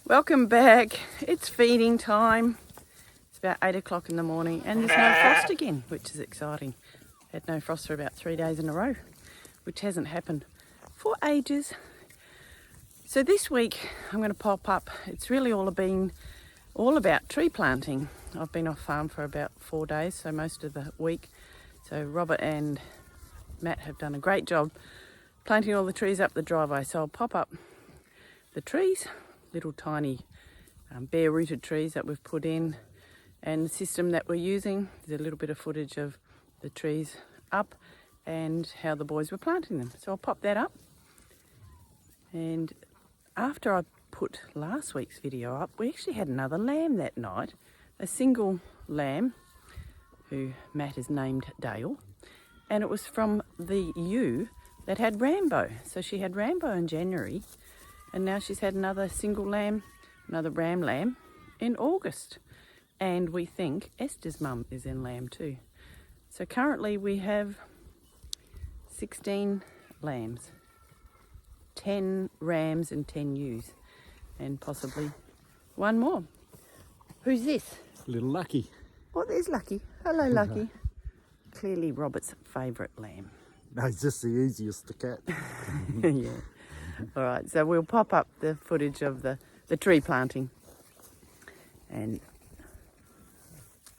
Welcome back. It's feeding time. It's about 8 o'clock in the morning and there's no frost again, which is exciting. Had no frost for about 3 days in a row, which hasn't happened for ages. So this week I'm going to pop up. It's really all about tree planting. I've been off farm for about 4 days, so most of the week. So Robert and Matt have done a great job planting all the trees up the driveway. So I'll pop up the trees, little tiny bare rooted trees that we've put in, and the system that we're using. There's a little bit of footage of the trees up and how the boys were planting them. So I'll pop that up. And after I put last week's video up, we actually had another lamb that night, a single lamb who Matt has named Dale, and it was from the ewe that had Rambo. So she had Rambo in January, and now she's had another single lamb, another ram lamb in August. And we think Esther's mum is in lamb too. So currently we have 16 lambs, 10 rams and 10 ewes, and possibly one more. Who's this? Little Lucky. Oh, there's Lucky. Hello, Lucky. Clearly Robert's favourite lamb. No, it's just the easiest to catch. Yeah. All right, so we'll pop up the footage of the tree planting. And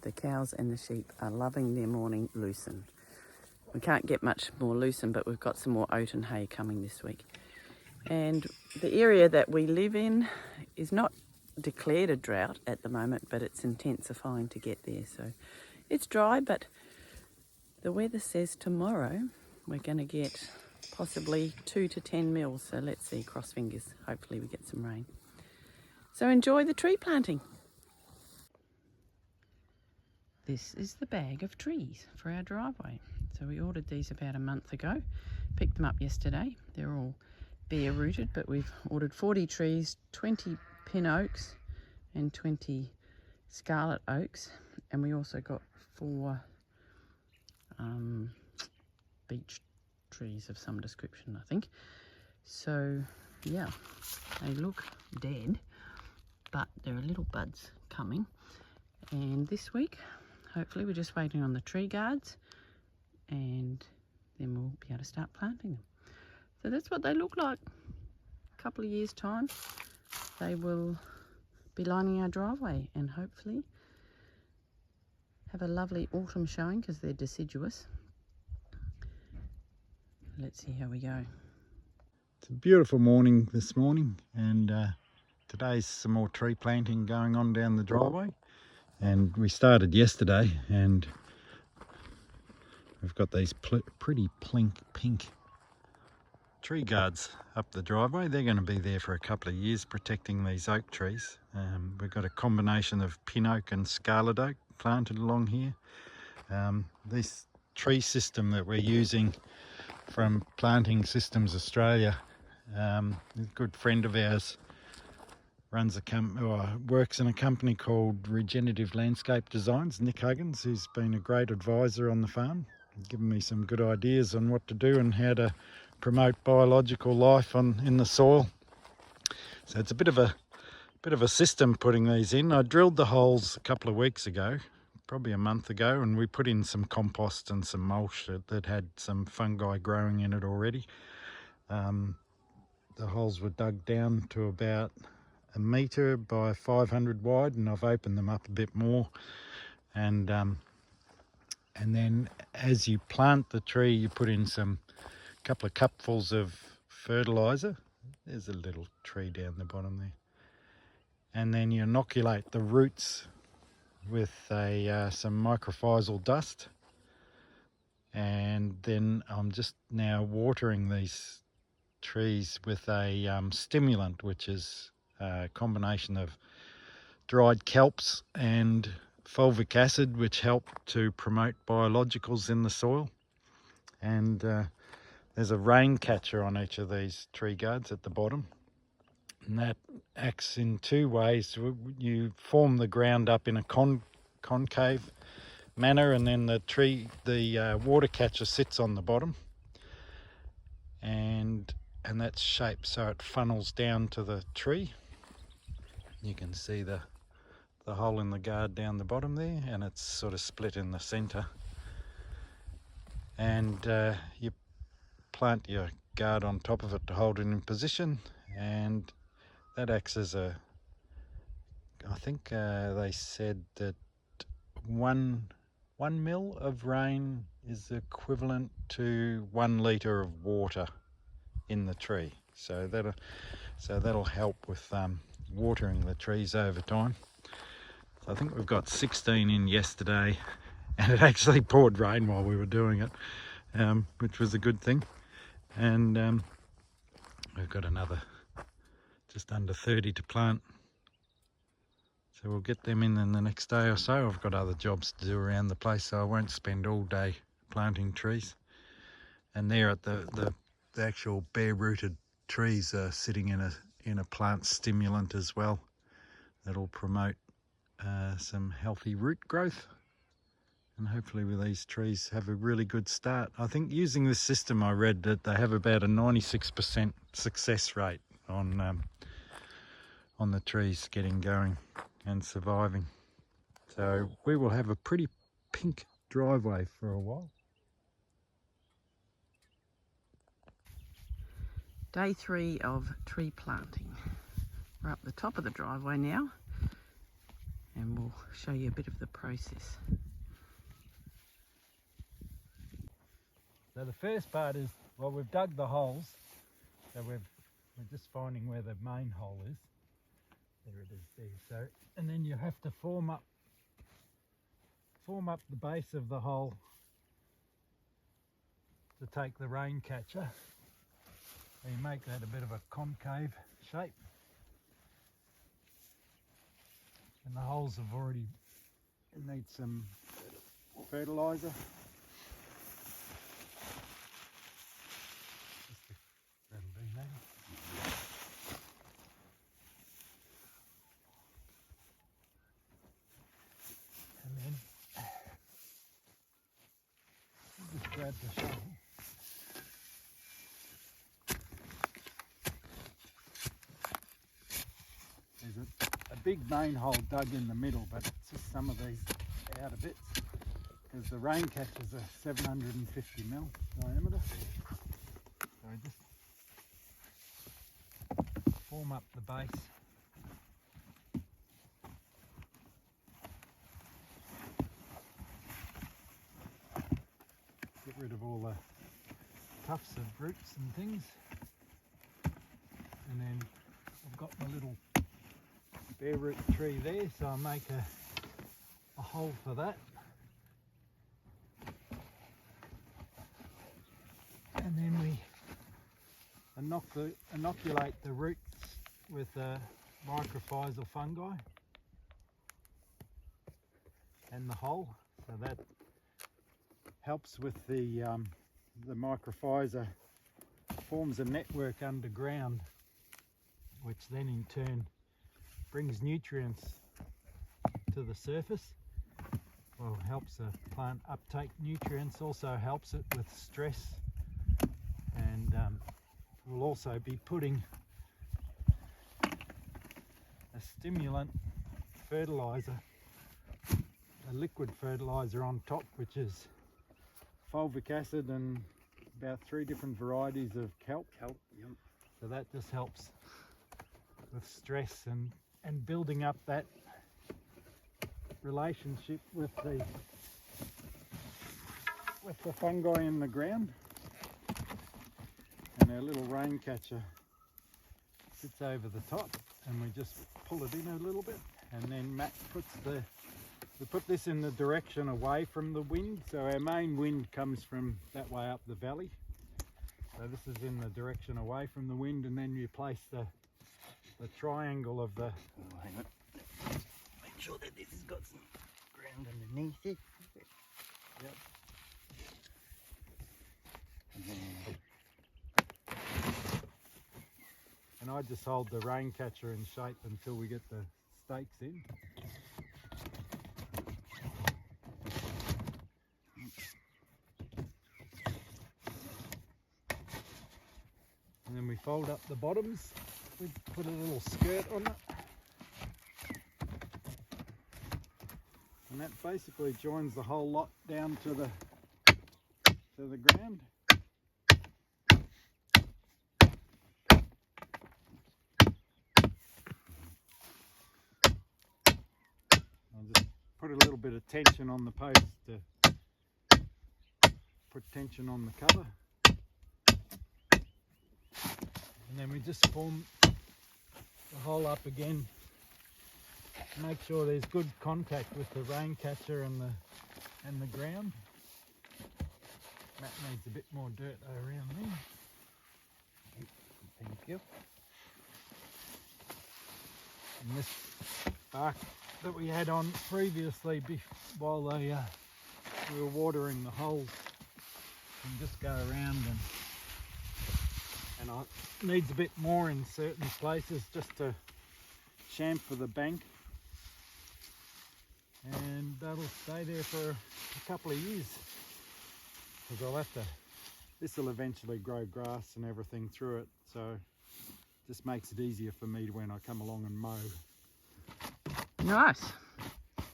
the cows and the sheep are loving their morning lucerne. We can't get much more lucerne, but we've got some more oat and hay coming this week. And the area that we live in is not declared a drought at the moment, but it's intensifying to get there. So it's dry, but the weather says tomorrow we're going to get possibly 2 to 10 mils. So let's see, cross fingers. Hopefully we get some rain. So enjoy the tree planting. This is the bag of trees for our driveway. So we ordered these about a month ago, picked them up yesterday. They're all bare rooted, but we've ordered 40 trees, 20 pin oaks and 20 scarlet oaks. And we also got 4 beech trees of some description, I think. So yeah, they look dead, but there are little buds coming. And this week, hopefully we're just waiting on the tree guards, and then we'll be able to start planting them. So that's what they look like. A couple of years' time, they will be lining our driveway and hopefully have a lovely autumn showing because they're deciduous. Let's see how we go. It's a beautiful morning this morning, and today's some more tree planting going on down the driveway. And we started yesterday, and we've got these pretty pink tree guards up the driveway. They're going to be there for a couple of years protecting these oak trees. We've got a combination of pin oak and scarlet oak planted along here. This tree system that we're using from Planting Systems Australia, a good friend of ours runs a works in a company called Regenerative Landscape Designs, Nick Huggins, who's been a great advisor on the farm, given me some good ideas on what to do and how to promote biological life in the soil. So it's a bit of a system putting these in. I drilled the holes a couple of weeks ago, probably a month ago, and we put in some compost and some mulch that had some fungi growing in it already. The holes were dug down to about 1 metre by 500 wide, and I've opened them up a bit more. And then as you plant the tree, you put in a couple of cupfuls of fertiliser. There's a little tree down the bottom there. And then you inoculate the roots with some microphyzal dust. And then I'm just now watering these trees with a stimulant, which is a combination of dried kelps and fulvic acid, which help to promote biologicals in the soil. And there's a rain catcher on each of these tree guards at the bottom, and that acts in 2 ways. You form the ground up in a concave manner, and then the water catcher sits on the bottom, and that's shaped so it funnels down to the tree, You can see the hole in the guard down the bottom there, and it's sort of split in the centre. And you plant your guard on top of it to hold it in position, and that acts as a, I think they said that one mil of rain is equivalent to 1 litre of water in the tree. So that'll help with watering the trees over time. So I think we've got 16 in yesterday, and it actually poured rain while we were doing it, which was a good thing. And we've got another just under 30 to plant. So we'll get them in the next day or so. I've got other jobs to do around the place, so I won't spend all day planting trees. And there at the actual bare-rooted trees are sitting in a plant stimulant as well. That'll promote some healthy root growth. And hopefully with these trees have a really good start. I think using this system, I read that they have about a 96% success rate on the trees getting going and surviving. So we will have a pretty pink driveway for a while. Day 3 of tree planting. We're up the top of the driveway now, and we'll show you a bit of the process. So the first part is, well, we've dug the holes, so we're just finding where the main hole is. There it is there. So, and then you have to form up the base of the hole to take the rain catcher. So you make that a bit of a concave shape. And the holes have already, it needs some fertiliser. That'll do now. And then just grab the shovel. There's a big main hole dug in the middle, but it's just some of these outer bits, because the rain catchers are 750 mil diameter. So just form up the base. Get rid of all the tufts of roots and things. And then I've got my little bare root tree there, so I'll make a hole for that. And then we inoculate the roots with microphyzal fungi and the hole, so that helps with the microphyza, forms a network underground, which then in turn brings nutrients to the surface. Well, helps the plant uptake nutrients, also helps it with stress, and we'll also be putting a stimulant fertiliser, a liquid fertiliser on top, which is fulvic acid and about 3 different varieties of kelp. Yep. So that just helps with stress and building up that relationship with the fungi in the ground. And our little rain catcher sits over the top, and we just pull it in a little bit, and then Matt we put this in the direction away from the wind, so our main wind comes from that way up the valley. So this is in the direction away from the wind, and then you place the triangle of the... Oh, hang on. Make sure that this has got some ground underneath it. Yep. And I just hold the rain catcher in shape until we get the stakes in. And then we fold up the bottoms. We put a little skirt on it. And that basically joins the whole lot down to the ground. I'll just put a little bit of tension on the post to put tension on the cover. And then we just form the hole up again. Make sure there's good contact with the rain catcher and the ground. That needs a bit more dirt around there. Thank you. And this bark that we had on previously while we were watering the holes, can just go around and it needs a bit more in certain places just to chamfer the bank. And that'll stay there for a couple of years, because I'll have to, this will eventually grow grass and everything through it, so just makes it easier for me when I come along and mow. Nice.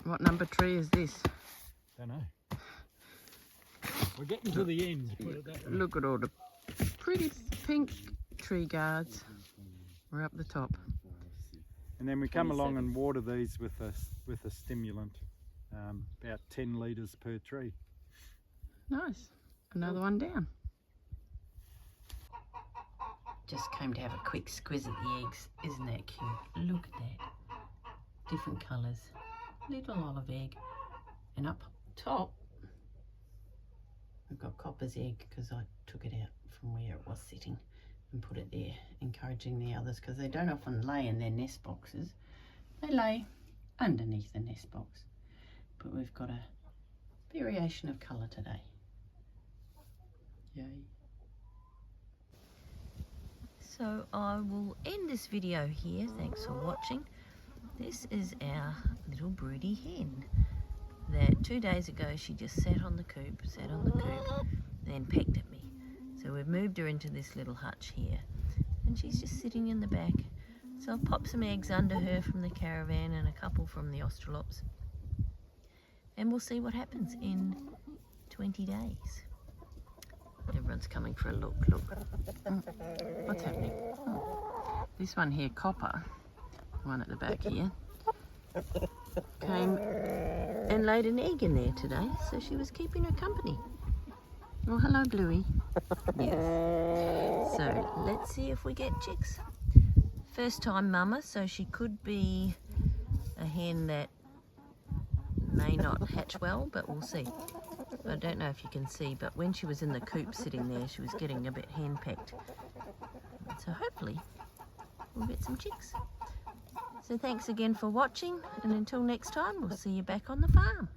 What number tree is this? Don't know. We're getting to the end, put it that way. Look at all the pretty pink tree guards. We're up the top. And then we come along and water these with a stimulant, about 10 litres per tree. Nice. Another one down. Just came to have a quick squiz at the eggs. Isn't that cute? Look at that. Different colours. Little olive egg. And up top, we've got Copper's egg, because I took it out from where it was sitting and put it there, encouraging the others, because they don't often lay in their nest boxes. They lay underneath the nest box. But we've got a variation of colour today. Yay. So I will end this video here. Thanks for watching. This is our little broody hen that 2 days ago she just sat on the coop, then pecked at me. So we've moved her into this little hutch here and she's just sitting in the back. So I've popped some eggs under her from the caravan and a couple from the Australops. And we'll see what happens in 20 days. Everyone's coming for a look. What's happening? Oh. This one here, Copper, the one at the back here, came and laid an egg in there today, so she was keeping her company. Oh, hello, Bluey. Yes. So let's see if we get chicks. First time mama, so she could be a hen that may not hatch well, but we'll see. I don't know if you can see, but when she was in the coop sitting there, she was getting a bit henpecked. So hopefully we'll get some chicks. So thanks again for watching, and until next time, we'll see you back on the farm.